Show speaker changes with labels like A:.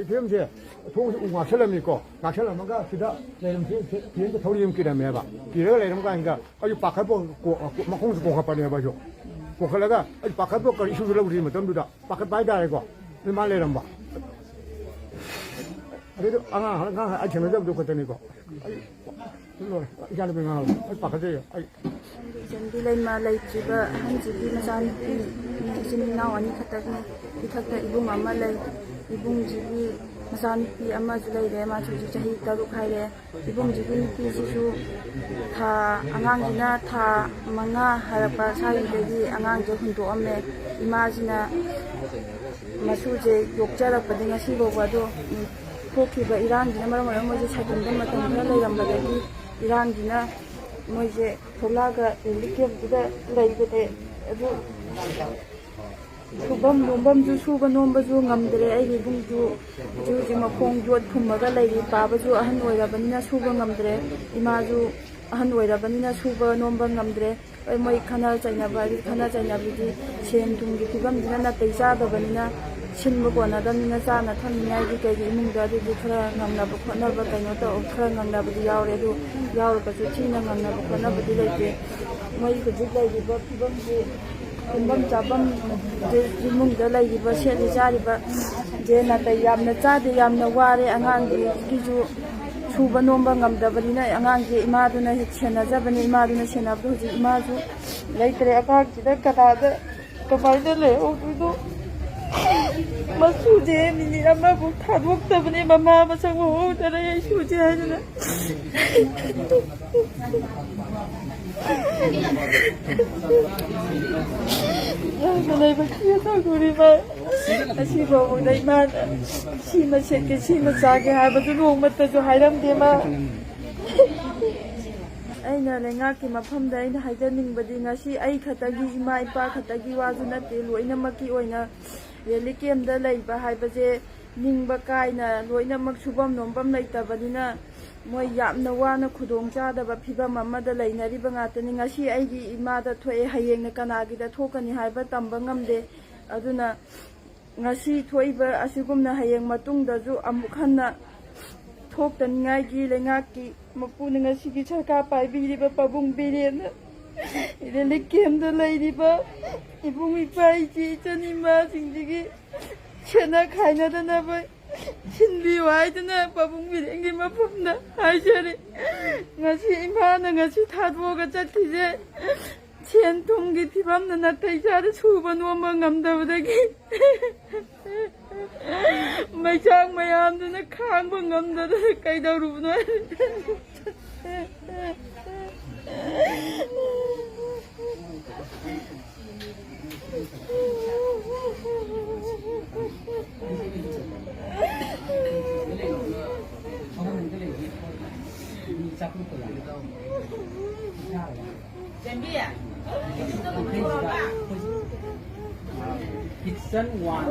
A: 비염제 통 와설람이고 나설람가 시다 내름 비행도 더리임 끼라며 봐. 비를 내름 가니까 아주 바카보 막 공수 공합하네 봐줘. 고칼라가 아주 바카보 거 이슈를 우리면 덤두다. 바카 바이다이고. 이 말내름 봐. 그래도 아가 하나 아침에 잡도 거더니고. 일로 이자는 병하고 바카세요.
B: Janbilay malay jiba hanjibi masan pi nawani khatagni ithakta ibung amalay ibung jibi masan pi ama julai re ma chuji chahi taruk haire ibung jibi pi sisu tha angang jina tha manga harapa sai degi angang je hundu amme imajina masuje yokjara padinga sibo wado kokhiba irang jina maram moje sakinde matam khara leirambadagi irang jina moise tholaga likem laibate adu subam nombam ju suba nomba ju ngamdre ai bung ju ji makhong jot thumaga lairi paba ju ahan oirabanina suba ngamdre ima ju ahan oirabanina suba nomba ngamdre ai moi khana chaina bi sen tumgi fibam dina na teisa dabanina 신부 권하다니나 자나 탐이야기 개기 이문가도 khara ngamnaba khonaba kaino to khara ngamnabudi yauredu yaurkasu thina ngamnaba khonabudi leite moi ko jigai gi ba phibam ji kumbam chabam je imungda lai ba seli jari ba je na ta yamna chade yamna ware angang gi ju suba nomba ngamdabanina angang gi imaduna chena jabani imaduna chena bu ji imaju leitre akak jida kada kapaida le o du masuje mini ama bu thaduk tabne mama masang ho tara ye suje hajna ya nai ba kiya ta guri ba asi bo dai ma si ma se ke si ma sa ke ha ba du long mat ta jo hairam de ma aina lengaki mafamda aina haijanningbadi ngasi ai khatagi ima ipa khatagi waju nate loinamaki oina relikemda leiba haibaje ningba kaina loinamak subam nombam leitabadina moi yamna wana khudong chadaba phibam amada leinariba ngatani ngasi aigi imada thoe hayengna kanagi da thokani haiba tamba ngamde aduna ngasi thoiba asigumna hayeng matungda ju amukhanna thoktaningai lengaki mapuna ngasigi sarkar paibiriba pabung birena relikemda leiriba ibung ipai ji chanima singjigi chena khainadana ba sinbi waidana pabung birengi mapumda haijari ngasi imana ngasi thadwoga chathije chen thunggi thibamna natai jara suba noma ngamdabadagi maisang mayamdana khangba ngamdadana kaidawrubno
C: Kitchen one.